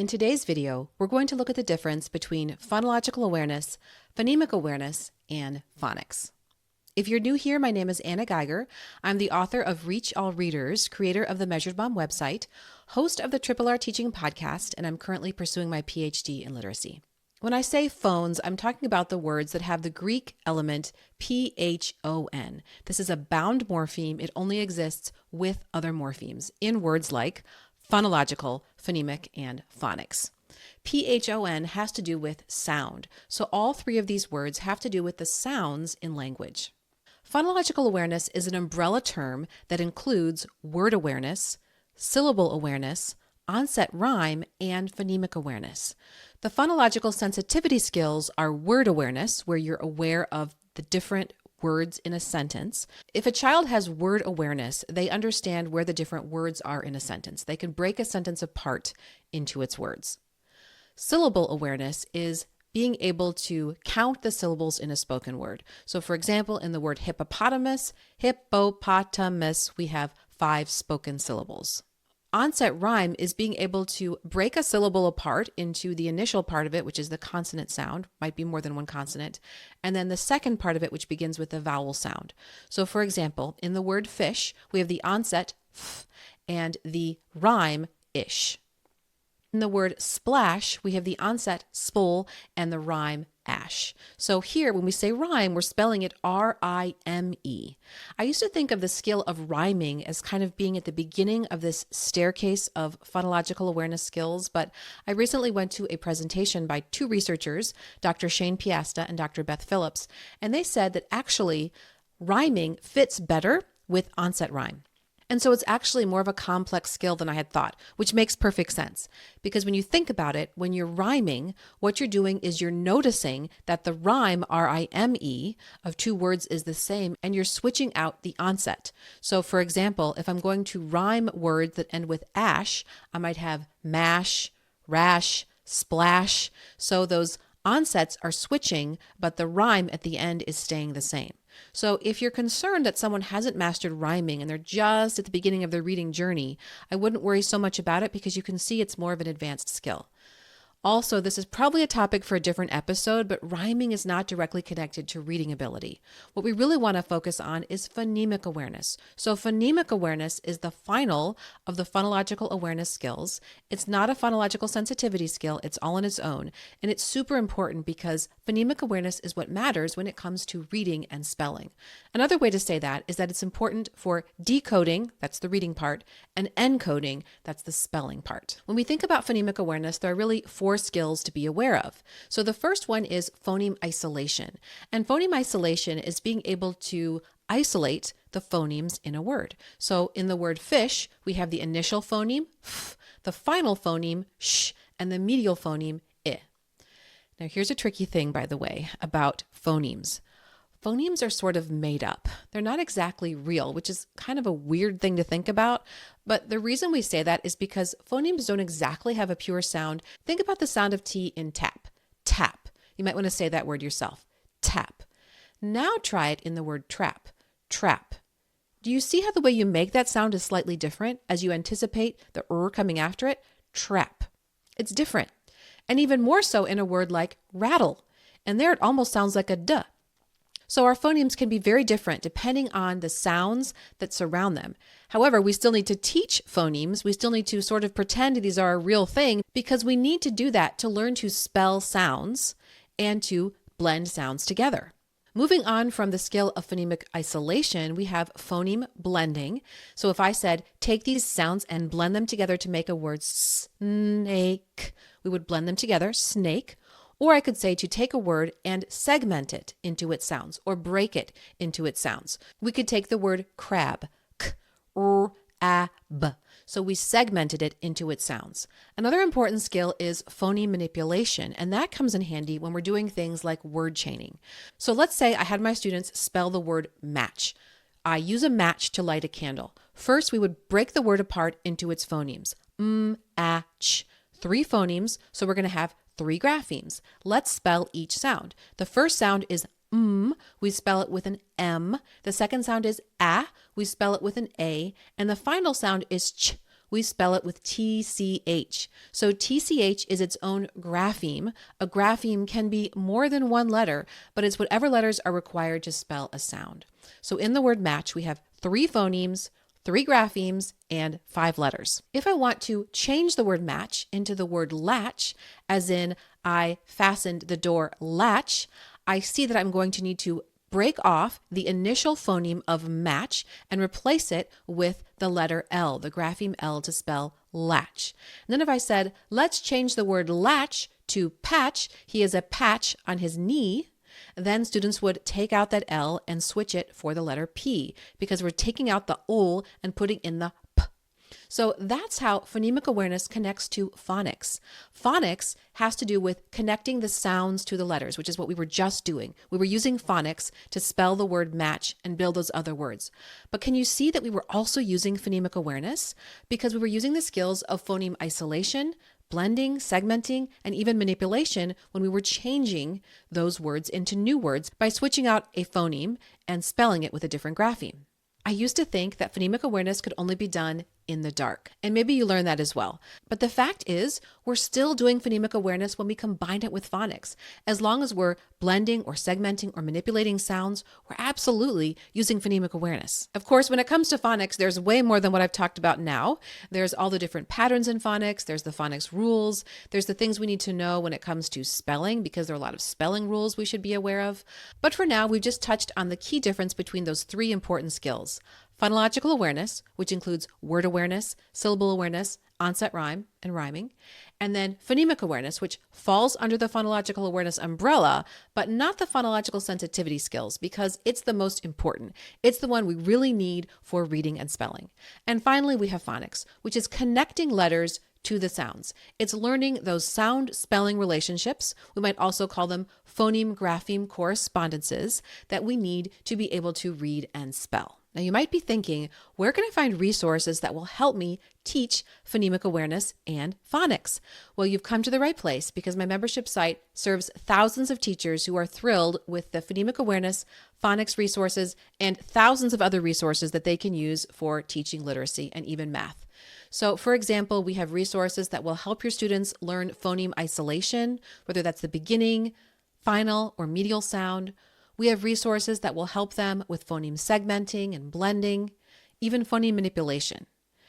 In today's video, we're going to look at the difference between phonological awareness, phonemic awareness, and phonics. If you're new here, my name is Anna Geiger. I'm the author of Reach All Readers, creator of the Measured Mom website, host of the Triple R Teaching podcast, and I'm currently pursuing my PhD in literacy. When I say phones, I'm talking about the words that have the Greek element phon. This is a bound morpheme. It only exists with other morphemes in words like phonological, phonemic, and phonics. Phon has to do with sound, so all three of these words have to do with the sounds in language. Phonological awareness is an umbrella term that includes word awareness, syllable awareness, onset rhyme, and phonemic awareness. The phonological sensitivity skills are word awareness, where you're aware of the different words in a sentence. If a child has word awareness, they understand where the different words are in a sentence. They can break a sentence apart into its words. Syllable awareness is being able to count the syllables in a spoken word. So for example, in the word hippopotamus, we have 5 spoken syllables. Onset rhyme is being able to break a syllable apart into the initial part of it, which is the consonant sound, might be more than one consonant, and then the second part of it, which begins with the vowel sound. So for example, in the word fish, we have the onset f and the rhyme ish. In the word splash, we have the onset spol and the rhyme ash. So here, when we say rhyme, we're spelling it R-I-M-E. I used to think of the skill of rhyming as kind of being at the beginning of this staircase of phonological awareness skills, but I recently went to a presentation by 2 researchers, Dr. Shane Piasta and Dr. Beth Phillips, and they said that actually rhyming fits better with onset rhyme. And so it's actually more of a complex skill than I had thought, which makes perfect sense. Because when you think about it, when you're rhyming, what you're doing is you're noticing that the rhyme, R-I-M-E, of 2 words is the same, and you're switching out the onset. So for example, if I'm going to rhyme words that end with ash, I might have mash, rash, splash. So those onsets are switching, but the rhyme at the end is staying the same. So if you're concerned that someone hasn't mastered rhyming and they're just at the beginning of their reading journey, I wouldn't worry so much about it because you can see it's more of an advanced skill. Also, this is probably a topic for a different episode, but rhyming is not directly connected to reading ability. What we really want to focus on is phonemic awareness. So phonemic awareness is the final of the phonological awareness skills. It's not a phonological sensitivity skill. It's all on its own. And it's super important because phonemic awareness is what matters when it comes to reading and spelling. Another way to say that is that it's important for decoding, that's the reading part, and encoding, that's the spelling part. When we think about phonemic awareness, there are really 4 skills to be aware of. So the first one is phoneme isolation. And phoneme isolation is being able to isolate the phonemes in a word. So in the word fish, we have the initial phoneme, f, the final phoneme, sh, and the medial phoneme, I. Now here's a tricky thing, by the way, about phonemes. Phonemes are sort of made up. They're not exactly real, which is kind of a weird thing to think about. But the reason we say that is because phonemes don't exactly have a pure sound. Think about the sound of T in tap. Tap. You might want to say that word yourself. Tap. Now try it in the word trap. Trap. Do you see how the way you make that sound is slightly different as you anticipate the coming after it? Trap. It's different. And even more so in a word like rattle. And there it almost sounds like a duh. So our phonemes can be very different depending on the sounds that surround them. However, we still need to teach phonemes. We still need to sort of pretend these are a real thing because we need to do that to learn to spell sounds and to blend sounds together. Moving on from the skill of phonemic isolation, we have phoneme blending. So if I said, take these sounds and blend them together to make a word snake, we would blend them together, snake. Or I could say to take a word and segment it into its sounds or break it into its sounds. We could take the word crab, k-r-a-b. So we segmented it into its sounds. Another important skill is phoneme manipulation, and that comes in handy when we're doing things like word chaining. So let's say I had my students spell the word match. I use a match to light a candle. First, we would break the word apart into its phonemes. M-a-ch. 3 phonemes, so we're going to have 3 graphemes. Let's spell each sound. The first sound is we spell it with an M. The second sound is A, we spell it with an A. And the final sound is ch, we spell it with TCH. So TCH is its own grapheme. A grapheme can be more than one letter, but it's whatever letters are required to spell a sound. So in the word match, we have 3 phonemes, 3 graphemes, and 5 letters. If I want to change the word match into the word latch, as in I fastened the door latch, I see that I'm going to need to break off the initial phoneme of match and replace it with the letter L, the grapheme L, to spell latch. And then if I said, let's change the word latch to patch, he has a patch on his knee, then students would take out that L and switch it for the letter P, because we're taking out the O and putting in the P. So that's how phonemic awareness connects to phonics. Phonics has to do with connecting the sounds to the letters, which is what we were just doing. We were using phonics to spell the word match and build those other words. But can you see that we were also using phonemic awareness? Because we were using the skills of phoneme isolation, blending, segmenting, and even manipulation when we were changing those words into new words by switching out a phoneme and spelling it with a different grapheme. I used to think that phonemic awareness could only be done in the dark, and maybe you learned that as well. But the fact is, we're still doing phonemic awareness when we combine it with phonics. As long as we're blending or segmenting or manipulating sounds, we're absolutely using phonemic awareness. Of course, when it comes to phonics, there's way more than what I've talked about now. There's all the different patterns in phonics, there's the phonics rules, there's the things we need to know when it comes to spelling, because there are a lot of spelling rules we should be aware of. But for now, we've just touched on the key difference between those 3 important skills. Phonological awareness, which includes word awareness, syllable awareness, onset rhyme, and rhyming. And then phonemic awareness, which falls under the phonological awareness umbrella, but not the phonological sensitivity skills, because it's the most important. It's the one we really need for reading and spelling. And finally, we have phonics, which is connecting letters to the sounds. It's learning those sound-spelling relationships. We might also call them phoneme-grapheme correspondences that we need to be able to read and spell. Now you might be thinking, where can I find resources that will help me teach phonemic awareness and phonics? Well, you've come to the right place, because my membership site serves thousands of teachers who are thrilled with the phonemic awareness, phonics resources, and thousands of other resources that they can use for teaching literacy and even math. So for example, we have resources that will help your students learn phoneme isolation, whether that's the beginning, final, or medial sound. We have resources that will help them with phoneme segmenting and blending, even phoneme manipulation.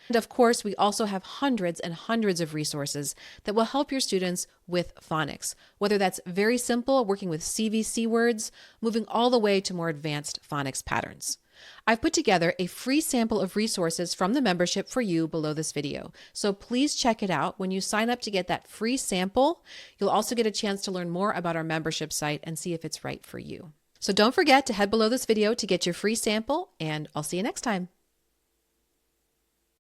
And of course, we also have hundreds and hundreds of resources that will help your students with phonics, whether that's very simple, working with CVC words, moving all the way to more advanced phonics patterns. I've put together a free sample of resources from the membership for you below this video. So please check it out. When you sign up to get that free sample, you'll also get a chance to learn more about our membership site and see if it's right for you. So don't forget to head below this video to get your free sample, and I'll see you next time.